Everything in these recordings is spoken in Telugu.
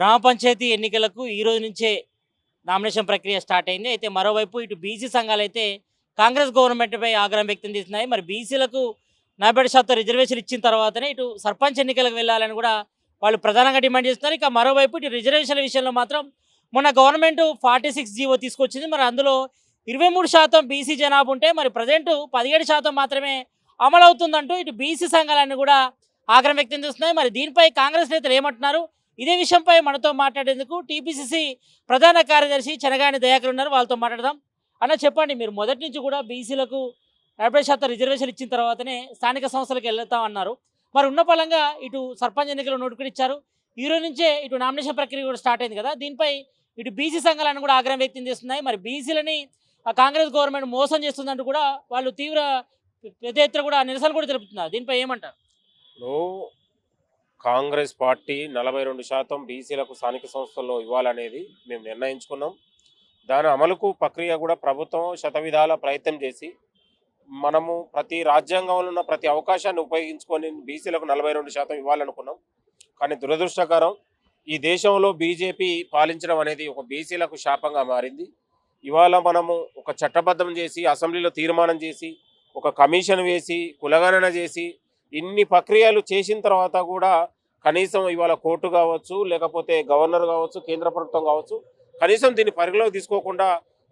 గ్రామ పంచాయతీ ఎన్నికలకు ఈ రోజు నుంచే నామినేషన్ ప్రక్రియ స్టార్ట్ అయింది. అయితే మరోవైపు ఇటు బీసీ సంఘాలైతే కాంగ్రెస్ గవర్నమెంట్‌పై ఆగ్రహం వ్యక్తం చేస్తున్నాయి. మరి బీసీలకు 40% రిజర్వేషన్ ఇచ్చిన తర్వాతనే ఇటు సర్పంచ్ ఎన్నికలకు వెళ్ళాలని కూడా వాళ్ళు ప్రధానంగా డిమాండ్ చేస్తున్నారు. ఇక మరోవైపు ఇటు రిజర్వేషన్ల విషయంలో మాత్రం మొన్న గవర్నమెంట్ 46 జీవో తీసుకొచ్చింది. మరి అందులో 23% బీసీ జనాభా ఉంటే మరి ప్రజెంట్ 17% మాత్రమే అమలవుతుందంటూ ఇటు బీసీ సంఘాలన్నీ కూడా ఆగ్రహం వ్యక్తం చేస్తున్నాయి. మరి దీనిపై కాంగ్రెస్ నేతలు ఏమంటున్నారు? ఇదే విషయంపై మనతో మాట్లాడేందుకు టీపీసీసీ ప్రధాన కార్యదర్శి చెనగాని దయాకర్ ఉన్నారు. వాళ్ళతో మాట్లాడదాం. అన్న చెప్పండి, మీరు మొదటి నుంచి కూడా బీసీలకు 40% రిజర్వేషన్ ఇచ్చిన తర్వాతనే స్థానిక సంస్థలకు వెళ్తాం అన్నారు. మరి ఉన్న పలంగా ఇటు సర్పంచ్ ఎన్నికలు నోటిఫికేషన్ ఇచ్చారు. ఈ రోజు నుంచే ఇటు నామినేషన్ ప్రక్రియ కూడా స్టార్ట్ అయింది కదా. దీనిపై ఇటు బీసీ సంఘాలను కూడా ఆగ్రహం వ్యక్తం చేస్తున్నాయి. మరి బీసీలని కాంగ్రెస్ గవర్నమెంట్ మోసం చేస్తుందంటూ కూడా వాళ్ళు తీవ్ర పెద్ద ఎత్తున కూడా నిరసనలు కూడా తెలుపుతున్నారు. దీనిపై ఏమంటారు? ఇప్పుడు కాంగ్రెస్ పార్టీ 42% బీసీలకు స్థానిక సంస్థల్లో ఇవ్వాలనేది మేము నిర్ణయించుకున్నాం. దాని అమలుకు ప్రక్రియ కూడా ప్రభుత్వం శతవిధాల ప్రయత్నం చేసి మనము ప్రతి రాజ్యాంగంలో ఉన్న ప్రతి అవకాశాన్ని ఉపయోగించుకొని బీసీలకు 42% ఇవ్వాలనుకున్నాం. కానీ దురదృష్టకరం, ఈ దేశంలో బీజేపీ పాలించడం అనేది ఒక బీసీలకు శాపంగా మారింది. ఇవాళ మనము ఒక చట్టబద్ధం చేసి అసెంబ్లీలో తీర్మానం చేసి ఒక కమిషన్ వేసి కులగణన చేసి ఇన్ని ప్రక్రియలు చేసిన తర్వాత కూడా కనీసం ఇవాళ కోర్టు కావచ్చు, లేకపోతే గవర్నర్ కావచ్చు, కేంద్ర ప్రభుత్వం కావచ్చు, కనీసం దీన్ని పరిగణలోకి తీసుకోకుండా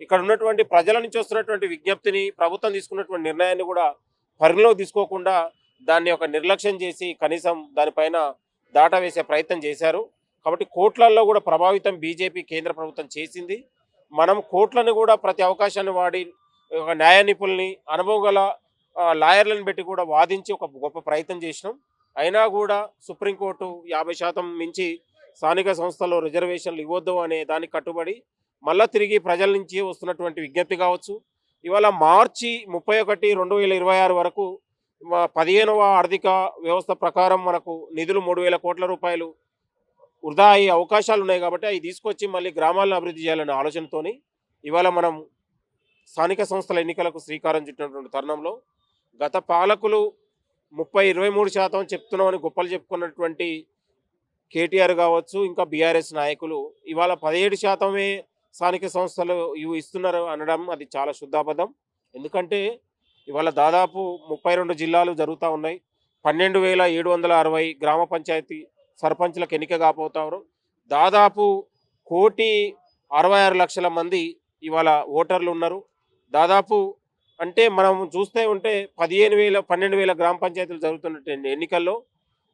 ఇక్కడ ఉన్నటువంటి ప్రజల నుంచి వస్తున్నటువంటి విజ్ఞప్తిని, ప్రభుత్వం తీసుకున్నటువంటి నిర్ణయాన్ని కూడా పరిగణలోకి తీసుకోకుండా దాన్ని ఒక నిర్లక్ష్యం చేసి కనీసం దానిపైన దాటా వేసే ప్రయత్నం చేశారు. కాబట్టి కోర్టులలో కూడా ప్రభావితం బీజేపీ కేంద్ర ప్రభుత్వం చేసింది. మనం కోర్టులను కూడా ప్రతి అవకాశాన్ని వాడి ఒక న్యాయ నిపుణుల్ని, అనుభవం గల లాయర్లను పెట్టి కూడా వాదించి ఒక గొప్ప ప్రయత్నం చేసినాం. అయినా కూడా సుప్రీంకోర్టు 50% మించి స్థానిక సంస్థల్లో రిజర్వేషన్లు ఇవ్వద్దు అనే దానికి కట్టుబడి మళ్ళీ తిరిగి ప్రజల నుంచి వస్తున్నటువంటి విజ్ఞప్తి కావచ్చు, ఇవాళ మార్చి 31, 2026 వరకు 15వ ఆర్థిక వ్యవస్థ ప్రకారం మనకు నిధులు 3,000 కోట్ల రూపాయలు వృధా అయ్యే అవకాశాలు ఉన్నాయి. కాబట్టి అవి తీసుకొచ్చి మళ్ళీ గ్రామాలను అభివృద్ధి చేయాలనే ఆలోచనతోని ఇవాళ మనం స్థానిక సంస్థల ఎన్నికలకు శ్రీకారం చుట్టినటువంటి తరుణంలో గత పాలకులు 23% చెప్తున్నామని గొప్పలు చెప్పుకున్నటువంటి కేటీఆర్ కావచ్చు, ఇంకా బీఆర్ఎస్ నాయకులు ఇవాళ 17% స్థానిక సంస్థలు ఇవి ఇస్తున్నారు అనడం అది చాలా శుద్ధాబద్ధం. ఎందుకంటే ఇవాళ దాదాపు 32 జిల్లాలు జరుగుతూ ఉన్నాయి. 12,760 గ్రామ పంచాయతీ సర్పంచ్లకు ఎన్నిక కాబోతారు. దాదాపు 1,66,00,000 మంది ఇవాళ ఓటర్లు ఉన్నారు. దాదాపు అంటే మనం చూస్తే ఉంటే 12,000 గ్రామ పంచాయతీలు జరుగుతున్న ఎన్నికల్లో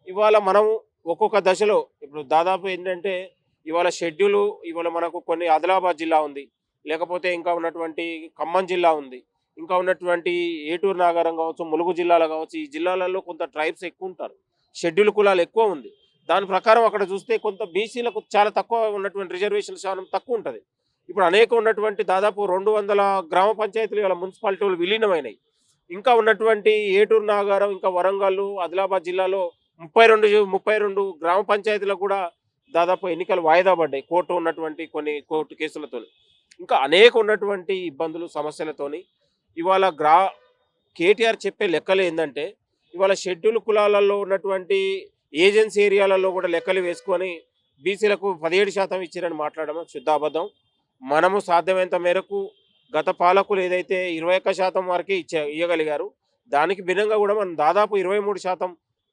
ఇవాళ మనం ఒక్కొక్క దశలో ఇప్పుడు దాదాపు ఏంటంటే ఇవాళ షెడ్యూలు ఇవాళ మనకు కొన్ని ఆదిలాబాద్ జిల్లా ఉంది, లేకపోతే ఇంకా ఉన్నటువంటి ఖమ్మం జిల్లా ఉంది, ఇంకా ఉన్నటువంటి ఏటూరు నాగారం కావచ్చు, ములుగు జిల్లాలో కావచ్చు, ఈ జిల్లాలలో కొంత ట్రైబ్స్ ఎక్కువ ఉంటారు, షెడ్యూల్ కులాలు ఎక్కువ ఉంది. దాని ప్రకారం అక్కడ చూస్తే కొంత బీసీలకు చాలా తక్కువ ఉన్నటువంటి రిజర్వేషన్ శాతం తక్కువ ఉంటుంది. ఇప్పుడు అనేక ఉన్నటువంటి దాదాపు 200 గ్రామ పంచాయతీలు ఇవాళ మున్సిపాలిటీలు విలీనమైనాయి. ఇంకా ఉన్నటువంటి ఏటూరు నాగారం, ఇంకా వరంగల్, ఆదిలాబాద్ జిల్లాలో 32 గ్రామ పంచాయతీలకు కూడా దాదాపు ఎన్నికలు వాయిదా పడ్డాయి కొన్ని కోర్టు కేసులతో. ఇంకా అనేక ఉన్నటువంటి ఇబ్బందులు సమస్యలతోని ఇవాళ కేటీఆర్ చెప్పే లెక్కలు ఏంటంటే ఇవాళ షెడ్యూల్ కులాలలో ఉన్నటువంటి ఏజెన్సీ ఏరియాలలో కూడా లెక్కలు వేసుకొని బీసీలకు 17% ఇచ్చారని మాట్లాడడం శుద్ధాబద్ధం. మనము సాధ్యమైనంత మేరకు గత పాలకులు ఏదైతే 21% వరకే ఇవ్వగలిగారు, దానికి భిన్నంగా కూడా మనం దాదాపు 23%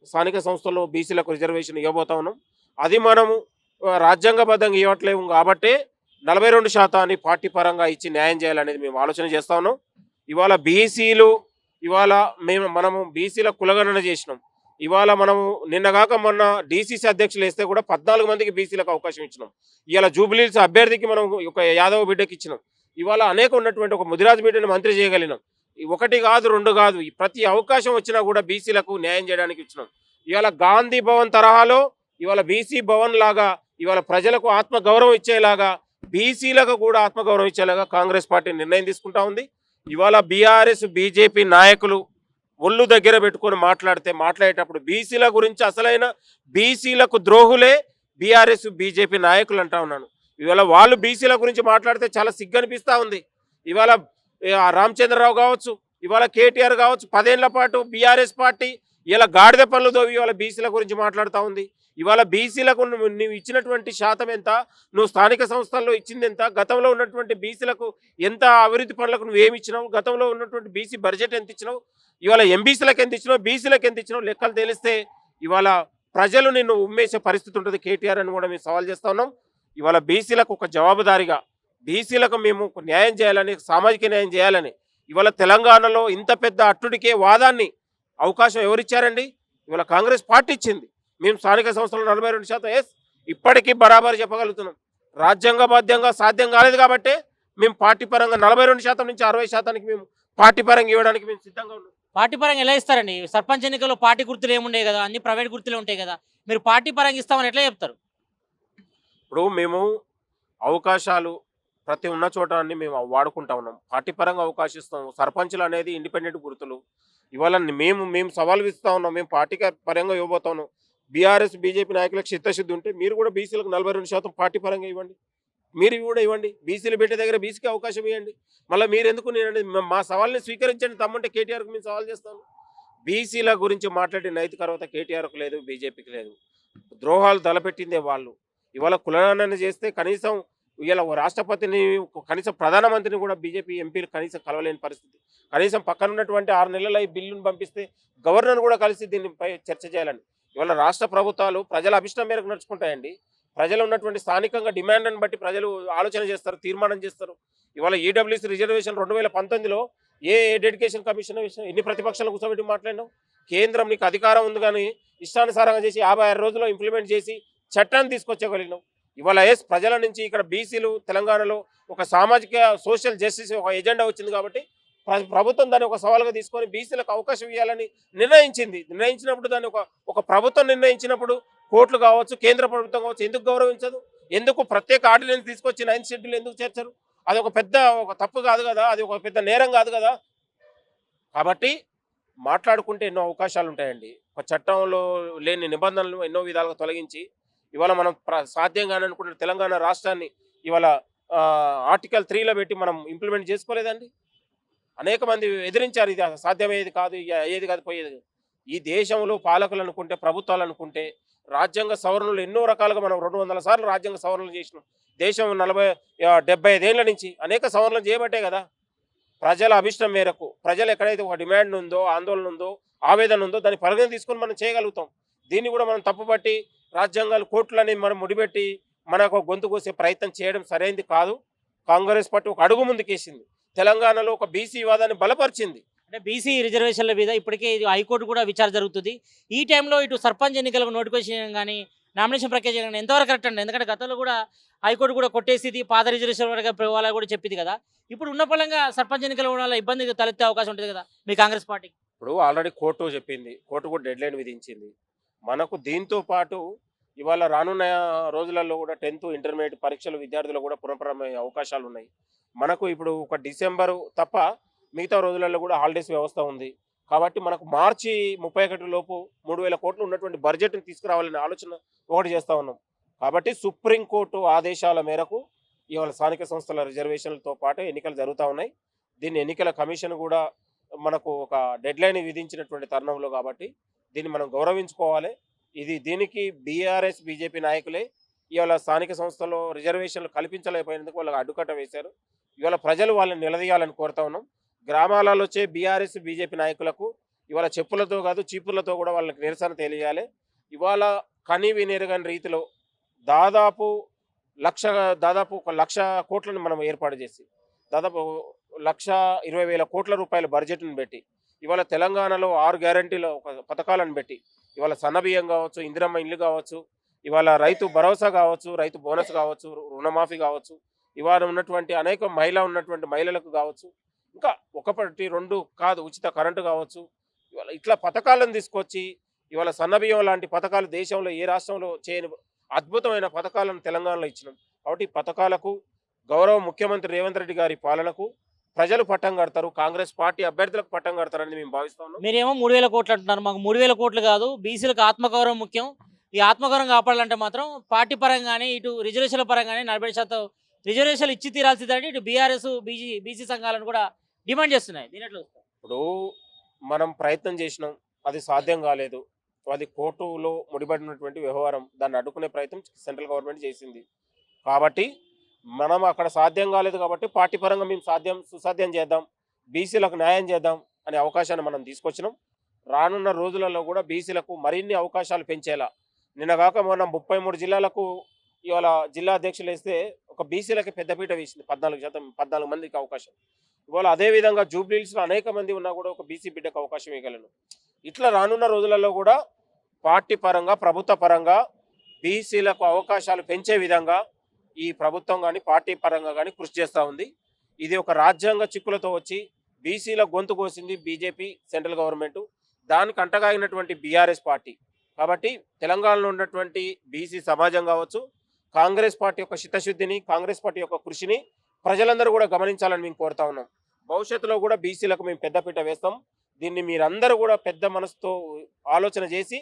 స్థానిక సంస్థల్లో బీసీలకు రిజర్వేషన్ ఇవ్వబోతా ఉన్నాం. అది మనము రాజ్యాంగబద్ధంగా ఇవ్వట్లేము కాబట్టి 42% పార్టీ పరంగా ఇచ్చి న్యాయం చేయాలనేది మేము ఆలోచన చేస్తా ఉన్నాం. ఇవాళ బీసీలు మనము బీసీల కులగణన చేసినాం. ఇవాళ మనము నిన్నగాక మొన్న డీసీసీ అధ్యక్షులు వేస్తే కూడా 14 మందికి బీసీలకు అవకాశం ఇచ్చినాం. ఇవాళ జూబ్లీహిల్స్ అభ్యర్థికి మనం ఒక యాదవ్ బిడ్డకి ఇచ్చినాం. ఇవాళ అనేక ఉన్నటువంటి ఒక ముదిరాజ్ బిడ్డని మంత్రి చేయగలిగినాం. 1 కాదు 2 కాదు, ప్రతి అవకాశం వచ్చినా కూడా బీసీలకు న్యాయం చేయడానికి ఇచ్చినాం. ఇవాళ గాంధీ భవన్ తరహాలో ఇవాళ బీసీ భవన్ లాగా ఇవాళ ప్రజలకు ఆత్మగౌరవం ఇచ్చేలాగా బీసీలకు కూడా ఆత్మగౌరవం ఇచ్చేలాగా కాంగ్రెస్ పార్టీ నిర్ణయం తీసుకుంటా ఉంది. ఇవాళ బీఆర్ఎస్ బీజేపీ నాయకులు ఒళ్ళు దగ్గర పెట్టుకొని మాట్లాడేటప్పుడు బీసీల గురించి అసలైన బీసీలకు ద్రోహులే బీఆర్ఎస్ బీజేపీ నాయకులు అంటా ఉన్నాను. ఇవాళ వాళ్ళు బీసీల గురించి మాట్లాడితే చాలా సిగ్గనిపిస్తూ ఉంది. ఇవాళ రామచంద్రరావు కావచ్చు, ఇవాళ కేటీఆర్ కావచ్చు, 10 ఏళ్ల పాటు బీఆర్ఎస్ పార్టీ ఇలా గాడిద పనులు తోవి ఇవాళ బీసీల గురించి మాట్లాడుతూ ఉంది. ఇవాళ బీసీలకు నువ్వు ఇచ్చినటువంటి శాతం ఎంత, నువ్వు స్థానిక సంస్థల్లో ఇచ్చింది ఎంత, గతంలో ఉన్నటువంటి బీసీలకు ఎంత అభివృద్ధి పనులకు నువ్వు ఏమి ఇచ్చినావు, గతంలో ఉన్నటువంటి బీసీ బడ్జెట్ ఎంత ఇచ్చినావు, ఇవాళ ఎంబీసీలకు ఎంత ఇచ్చినావు, బీసీలకు ఎంత ఇచ్చినావు, లెక్కలు తెలిస్తే ఇవాళ ప్రజలు నిన్ను ఉమ్మేసే పరిస్థితి ఉంటుంది కేటీఆర్ అని కూడా మేము సవాల్ చేస్తా ఉన్నాం. ఇవాళ బీసీలకు ఒక జవాబుదారీగా బీసీలకు మేము ఒక న్యాయం చేయాలని, సామాజిక న్యాయం చేయాలని, ఇవాళ తెలంగాణలో ఇంత పెద్ద అట్టుడికే వాదాన్ని అవకాశం ఎవరిచ్చారండి? ఇవాళ కాంగ్రెస్ పార్టీ ఇచ్చింది. మేము స్థానిక సంస్థలు 42% ఎస్ ఇప్పటికీ బరాబర్ చెప్పగలుగుతున్నాం. రాజ్యాంగబద్ధంగా సాధ్యం కాలేదు కాబట్టి మేము పార్టీ పరంగా 42% నుంచి 60%కి మేము పార్టీ పరంగా ఇవ్వడానికి మేము సిద్ధంగా ఉన్నాం. పార్టీ పరంగా ఎలా ఇస్తారండి? సర్పంచ్ ఎన్నికల్లో పార్టీ గుర్తులు ఏముండే కదా, అన్ని ప్రైవేట్ గుర్తులే ఉంటాయి కదా, మీరు పార్టీ పరంగా ఇస్తామని ఎట్లా చెప్తారు? ఇప్పుడు మేము అవకాశాలు ప్రతి ఉన్న చోట అన్ని మేము వాడుకుంటా ఉన్నాం. పార్టీ పరంగా అవకాశం ఇస్తాం. సర్పంచులు అనేది ఇండిపెండెంట్ గుర్తులు. ఇవాళ మేము సవాల్ ఇస్తా ఉన్నాం. మేము పార్టీ పరంగా ఇవ్వబోతా ఉన్నాం. బీఆర్ఎస్ బీజేపీ నాయకులకు చిత్తశుద్ధి ఉంటే మీరు కూడా బీసీలకు 42% పార్టీ పరంగా ఇవ్వండి. మీరు కూడా ఇవ్వండి. బీసీలు పెట్టే దగ్గర బీసీకి అవకాశం ఇవ్వండి. మళ్ళీ మీరు ఎందుకు మా సవాల్ని స్వీకరించండి తమ్ముంటే కేటీఆర్కి మేము సవాల్ చేస్తాను. బీసీల గురించి మాట్లాడే నైతిక అర్హత కేటీఆర్కు లేదు, బీజేపీకి లేదు. ద్రోహాలు తలపెట్టిందే వాళ్ళు. ఇవాళ కులగణన చేస్తే కనీసం ఇవాళ రాష్ట్రపతిని, కనీసం ప్రధానమంత్రిని కూడా బీజేపీ ఎంపీలు కనీసం కలవలేని పరిస్థితి. కనీసం పక్కన ఉన్నటువంటి 6 నెలల ఈ బిల్లును పంపిస్తే గవర్నర్ కూడా కలిసి దీనిపై చర్చ చేయాలని. ఇవాళ రాష్ట్ర ప్రభుత్వాలు ప్రజల అభిష్టం మేరకు నడుచుకుంటాయండి. ప్రజలు ఉన్నటువంటి స్థానికంగా డిమాండ్ని బట్టి ప్రజలు ఆలోచన చేస్తారు, తీర్మానం చేస్తారు. ఇవాళ ఈడబ్ల్యూసీ రిజర్వేషన్ 2019లో ఏ డెడికేషన్ కమిషన్ ఎన్ని ప్రతిపక్షాలు కూర్చోబెట్టి మాట్లాడినావు? కేంద్రం నీకు అధికారం ఉంది కానీ ఇష్టానుసారంగా చేసి 56 రోజుల్లో ఇంప్లిమెంట్ చేసి చట్టాన్ని తీసుకొచ్చగలిగినావు. ఇవాళ ప్రజల నుంచి ఇక్కడ బీసీలు తెలంగాణలో ఒక సామాజిక సోషల్ జస్టిస్ ఒక ఎజెండా వచ్చింది కాబట్టి ప్రభుత్వం దాన్ని ఒక సవాలుగా తీసుకొని బీసీలకు అవకాశం ఇవ్వాలని నిర్ణయించినప్పుడు దాన్ని ఒక ప్రభుత్వం నిర్ణయించినప్పుడు కోర్టులు కావచ్చు, కేంద్ర ప్రభుత్వం కావచ్చు ఎందుకు గౌరవించదు? ఎందుకు ప్రత్యేక ఆర్డినెన్స్ తీసుకొచ్చి 9th షెడ్యూల్ ఎందుకు చేర్చరు? అది ఒక తప్పు కాదు కదా, అది ఒక పెద్ద నేరం కాదు కదా. కాబట్టి మాట్లాడుకుంటే ఎన్నో అవకాశాలు ఉంటాయండి. ఒక చట్టంలో లేని నిబంధనలు ఎన్నో విధాలుగా తొలగించి ఇవాళ మనం సాధ్యం కాని అనుకున్న తెలంగాణ రాష్ట్రాన్ని ఇవాళ ఆర్టికల్ 3లో పెట్టి మనం ఇంప్లిమెంట్ చేసుకోలేదండి. అనేక మంది ఎదిరించారు, ఇది సాధ్యమయ్యేది కాదు, అయ్యేది కాదు, పోయేది. ఈ దేశంలో పాలకులు అనుకుంటే, ప్రభుత్వాలు అనుకుంటే రాజ్యాంగ సవరణలు ఎన్నో రకాలుగా మనం 200 సార్లు రాజ్యాంగ సవరణలు చేసినాం. దేశం 75 ఏళ్ల నుంచి అనేక సవరణలు చేయబట్టే కదా. ప్రజల అభిష్టం మేరకు ప్రజలు ఎక్కడైతే ఒక డిమాండ్ ఉందో, ఆందోళన ఉందో, ఆవేదన ఉందో దాన్ని పరిగణ తీసుకొని మనం చేయగలుగుతాం. దీన్ని కూడా మనం తప్పుపట్టి రాజ్యాంగాలు కోర్టులని మనం ముడిపెట్టి మనకు గొంతు కోసే ప్రయత్నం చేయడం సరైనది కాదు. కాంగ్రెస్ పార్టీ ఒక అడుగు ముందుకేసింది. తెలంగాణలో ఒక బీసీ వాదాన్ని బలపరిచింది. అంటే బీసీ రిజర్వేషన్ల మీద ఇప్పటికే హైకోర్టు కూడా విచారణ జరుగుతుంది. ఈ టైంలో ఇటు సర్పంచ్ ఎన్నికలకు నోటిఫికేషన్ కానీ నామినేషన్ ప్రక్రియ కానీ ఎంతవరకు కరెక్ట్ అండి? ఎందుకంటే గతంలో కూడా హైకోర్టు కూడా కొట్టేసి పాత రిజర్వేషన్ వరకు పోవాలని కూడా చెప్పింది కదా. ఇప్పుడు ఉన్న పరంగా సర్పంచ్ ఎన్నికల వల్ల ఇబ్బంది తలెత్తే అవకాశం ఉంటుంది కదా మీ కాంగ్రెస్ పార్టీకి. ఇప్పుడు ఆల్రెడీ కోర్టు చెప్పింది, కోర్టు కూడా డెడ్ లైన్ విధించింది మనకు. దీంతో పాటు ఇవాళ రానున్న రోజులలో కూడా 10th ఇంటర్మీడియట్ పరీక్షలు విద్యార్థులు కూడా పునఃప్రారంభమయ్యే అవకాశాలు ఉన్నాయి. మనకు ఇప్పుడు ఒక డిసెంబరు తప్ప మిగతా రోజులలో కూడా హాలిడేస్ వ్యవస్థ ఉంది. కాబట్టి మనకు మార్చి 31 లోపు 3000 కోట్లు ఉన్నటువంటి బడ్జెట్ని తీసుకురావాలనే ఆలోచన ఒకటి చేస్తూ ఉన్నాం. కాబట్టి సుప్రీంకోర్టు ఆదేశాల మేరకు ఇవాళ స్థానిక సంస్థల రిజర్వేషన్లతో పాటు ఎన్నికలు జరుగుతూ ఉన్నాయి. దీన్ని ఎన్నికల కమిషన్ కూడా మనకు ఒక డెడ్ లైన్ విధించినటువంటి తరుణంలో కాబట్టి దీన్ని మనం గౌరవించుకోవాలి. దీనికి బీఆర్ఎస్ బీజేపీ నాయకులే ఇవాళ స్థానిక సంస్థల్లో రిజర్వేషన్లు కల్పించలేకపోయినందుకు వాళ్ళకి అడ్డుకట్ట వేశారు. ఇవాళ ప్రజలు వాళ్ళని నిలదీయాలని కోరుతా ఉన్నాం. గ్రామాలలో వచ్చే బీఆర్ఎస్ బీజేపీ నాయకులకు ఇవాళ చెప్పులతో కాదు చీపులతో కూడా వాళ్ళకి నిరసన తెలియాలి. ఇవాళ కని వినేరుగని రీతిలో దాదాపు 1,00,000 కోట్లను మనం ఏర్పాటు చేసి దాదాపు 1,20,000 కోట్ల రూపాయల బడ్జెట్ను పెట్టి ఇవాళ తెలంగాణలో 6 గ్యారంటీల పథకాలను పెట్టి ఇవాళ సన్నబియ్యం కావచ్చు, ఇందిరమ్మ ఇల్లు కావచ్చు, ఇవాళ రైతు భరోసా కావచ్చు, రైతు బోనస్ కావచ్చు, రుణమాఫీ కావచ్చు, ఇవాళ ఉన్నటువంటి అనేక ఉన్నటువంటి మహిళలకు కావచ్చు, ఇంకా 1, 2 కాదు ఉచిత కరెంటు కావచ్చు, ఇవాళ ఇట్లా పథకాలను తీసుకొచ్చి ఇవాళ సన్నబియ్యం లాంటి పథకాలు దేశంలో ఏ రాష్ట్రంలో చేయని అద్భుతమైన పథకాలను తెలంగాణలో ఇచ్చినాం. కాబట్టి ఈ పథకాలకు గౌరవ ముఖ్యమంత్రి రేవంత్ రెడ్డి గారి పాలనకు ప్రజలు పట్టం కడతారు, కాంగ్రెస్ పార్టీ అభ్యర్థులకు పట్టం కడతారని మేము భావిస్తాం. మీరేమో 3,000 కోట్లు అంటున్నారు, మాకు 3,000 కోట్లు కాదు, బీసీలకు ఆత్మగౌరవం ముఖ్యం. ఈ ఆత్మగౌరవం కాపాడాలంటే మాత్రం పార్టీ పరంగానే ఇటు రిజర్వేషన్ల పరంగానే 40% రిజర్వేషన్లు ఇచ్చి తీరాల్సిందంటే ఇటు బీఆర్ఎస్ బీసీ సంఘాలను కూడా డిమాండ్ చేస్తున్నాయి. దీనిట్లో ఇప్పుడు మనం ప్రయత్నం చేసినాం, అది సాధ్యం కాలేదు. అది కోర్టులో ముడిపడినటువంటి వ్యవహారం. దాన్ని అడ్డుకునే ప్రయత్నం సెంట్రల్ గవర్నమెంట్ చేసింది. కాబట్టి మనం అక్కడ సాధ్యం కాలేదు కాబట్టి పార్టీ పరంగా మేము సుసాధ్యం చేద్దాం, బీసీలకు న్యాయం చేద్దాం అనే అవకాశాన్ని మనం తీసుకొచ్చినాం. రానున్న రోజులలో కూడా బీసీలకు మరిన్ని అవకాశాలు పెంచేలా, నిన్నగాక మనం 33 జిల్లాలకు ఇవాళ జిల్లా అధ్యక్షులు వేస్తే ఒక బీసీలకి పెద్దపీట వేసింది. 14 మందికి అవకాశం. ఇవాళ అదేవిధంగా జూబ్లీహిల్స్లో అనేక మంది ఉన్నా కూడా ఒక బీసీ బిడ్డకు అవకాశం ఇవ్వగలను. ఇట్లా రానున్న రోజులలో కూడా పార్టీ పరంగా ప్రభుత్వ పరంగా బీసీలకు అవకాశాలు పెంచే విధంగా ఈ ప్రభుత్వం కానీ పార్టీ పరంగా కానీ కృషి చేస్తూ ఉంది. ఇది ఒక రాజ్యాంగ చిక్కులతో వచ్చి బీసీల గొంతు కోసింది బీజేపీ సెంట్రల్ గవర్నమెంట్, దానికి అంటగాగినటువంటి బీఆర్ఎస్ పార్టీ. కాబట్టి తెలంగాణలో ఉన్నటువంటి బీసీ సమాజం కావచ్చు, కాంగ్రెస్ పార్టీ యొక్క చిత్తశుద్ధిని, కాంగ్రెస్ పార్టీ యొక్క కృషిని ప్రజలందరూ కూడా గమనించాలని మేము కోరుతా ఉన్నాం. భవిష్యత్తులో కూడా బీసీలకు మేము పెద్దపీట వేస్తాం. దీన్ని మీరందరూ కూడా పెద్ద మనసుతో ఆలోచన చేసి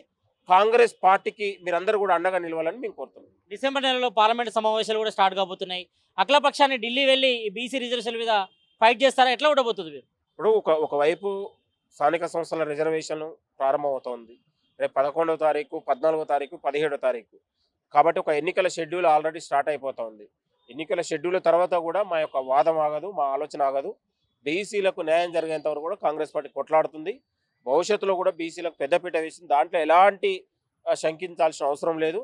కాంగ్రెస్ పార్టీకి మీరందరూ కూడా అండగా నిలవాలని మేము కోరుతున్నాం. డిసెంబర్ నెలలో పార్లమెంట్ సమావేశాలు కూడా స్టార్ట్ కాబోతున్నాయి. అఖిలపక్షాన్ని ఢిల్లీ వెళ్ళి ఈ బీసీ రిజర్వేషన్ మీద ఫైట్ చేస్తారా? ఎట్లా ఉండబోతుంది మీరు? ఇప్పుడు ఒకవైపు స్థానిక సంస్థల రిజర్వేషన్ ప్రారంభమవుతోంది. రేపు 11వ తారీఖు, 14వ తారీఖు, 17వ తారీఖు. కాబట్టి ఒక ఎన్నికల షెడ్యూల్ ఆల్రెడీ స్టార్ట్ అయిపోతుంది. ఎన్నికల షెడ్యూల్ తర్వాత కూడా మా యొక్క వాదం ఆగదు, మా ఆలోచన ఆగదు. బీసీలకు న్యాయం జరిగేంత వరకు కూడా కాంగ్రెస్ పార్టీ కొట్లాడుతుంది. భవిష్యత్తులో కూడా బీసీలకు పెద్దపీట వేసింది. దాంట్లో ఎలాంటి శంకించాల్సిన అవసరం లేదు.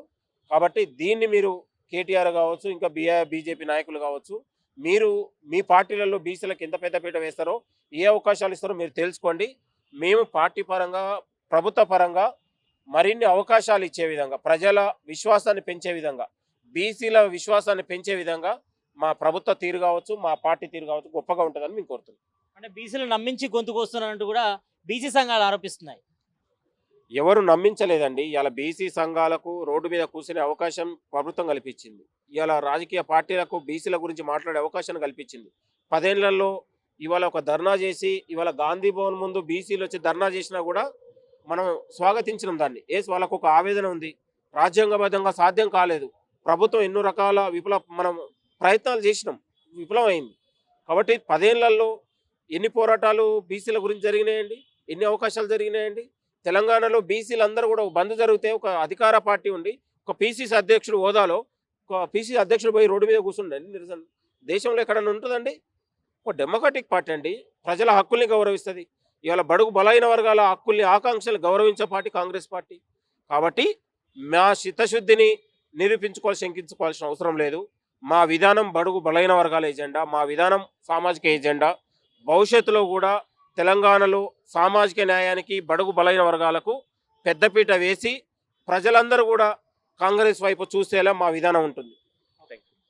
కాబట్టి దీన్ని మీరు కేటీఆర్ కావచ్చు, ఇంకా బీజేపీ నాయకులు కావచ్చు, మీరు మీ పార్టీలలో బీసీలకు ఎంత పెద్దపీట వేస్తారో, ఏ అవకాశాలు ఇస్తారో మీరు తెలుసుకోండి. మేము పార్టీ పరంగా ప్రభుత్వ పరంగా మరిన్ని అవకాశాలు ఇచ్చే విధంగా, ప్రజల విశ్వాసాన్ని పెంచే విధంగా, బీసీల విశ్వాసాన్ని పెంచే విధంగా మా ప్రభుత్వ తీరు కావచ్చు, మా పార్టీ తీరు కావచ్చు గొప్పగా ఉంటుందని మేము కోరుతున్నాం. అంటే బీసీలు నమ్మించి గొంతుకు వస్తున్నట్టు కూడా బీసీ సంఘాలు ఆరోపిస్తున్నాయి. ఎవరు నమ్మించలేదండి. ఇలా బీసీ సంఘాలకు రోడ్డు మీద కూర్చునే అవకాశం ప్రభుత్వం కల్పించింది. ఇలా రాజకీయ పార్టీలకు బీసీల గురించి మాట్లాడే అవకాశాన్ని కల్పించింది. 10 ఏళ్లలో ఇవాళ ఒక ధర్నా చేసి, ఇవాళ గాంధీ భవన్ ముందు బీసీలు వచ్చి ధర్నా చేసినా కూడా మనం స్వాగతించినాం దాన్ని. వాళ్ళకు ఒక ఆవేదన ఉంది, రాజ్యాంగబద్ధంగా సాధ్యం కాలేదు. ప్రభుత్వం ఎన్నో రకాల మనం ప్రయత్నాలు చేసినాం, విఫలం అయింది. కాబట్టి 10 ఏళ్లలో ఎన్ని పోరాటాలు బీసీల గురించి జరిగినాయండి, ఎన్ని అవకాశాలు జరిగినాయండి. తెలంగాణలో బీసీలు అందరూ కూడా ఒక బంద్ జరిగితే ఒక అధికార పార్టీ ఉండి ఒక పీసీసీ అధ్యక్షుడు హోదాలో ఒక పీసీసీ అధ్యక్షుడు పోయి రోడ్డు మీద కూర్చుండండి నిరసన. దేశంలో ఎక్కడన్నా ఉంటుందండి? ఒక డెమోక్రటిక్ పార్టీ అండి, ప్రజల హక్కుల్ని గౌరవిస్తుంది. ఇవాళ బడుగు బలైన వర్గాల హక్కుల్ని, ఆకాంక్షలు గౌరవించే పార్టీ కాంగ్రెస్ పార్టీ. కాబట్టి మా చిత్తశుద్ధిని శంకించుకోవాల్సిన అవసరం లేదు. మా విధానం బడుగు బలైన వర్గాల ఎజెండా, మా విధానం సామాజిక ఎజెండా. భవిష్యత్తులో కూడా తెలంగాణలో సామాజిక న్యాయానికి, బడుగు బలైన వర్గాలకు పెద్దపీట వేసి ప్రజలందరూ కూడా కాంగ్రెస్ వైపు చూసేలా మా విధానం ఉంటుంది.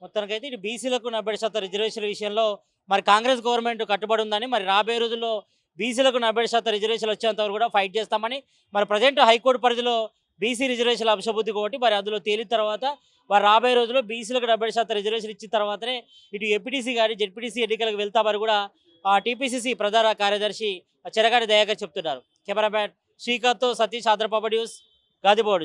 మొత్తానికైతే ఇటు బీసీలకు 70% రిజర్వేషన్ విషయంలో మరి కాంగ్రెస్ గవర్నమెంట్ కట్టుబడి ఉందని, మరి రాబోయే రోజుల్లో బీసీలకు 70% రిజర్వేషన్లు వచ్చేంత వరకు కూడా ఫైట్ చేస్తామని, మరి ప్రజెంట్ హైకోర్టు పరిధిలో బీసీ రిజర్వేషన్ల అంశబుద్ధి ఒకటి, మరి అందులో తేలిన తర్వాత వారు రాబోయే రోజుల్లో బీసీలకు 70% రిజర్వేషన్ ఇచ్చిన తర్వాతనే ఇటు ఎంపీటీసీ కానీ జెడ్పీటీసీ ఎన్నికలకు వెళ్తామని కూడా టీపీసీసీ ప్రధాన కార్యదర్శి చెరగాని దయాకర్ చెప్తున్నారు. కెమెరామ్యాన్ శ్రీకాంత్తో సతీష్, ఆంధ్రప్రభ న్యూస్, గాదిబోడ్.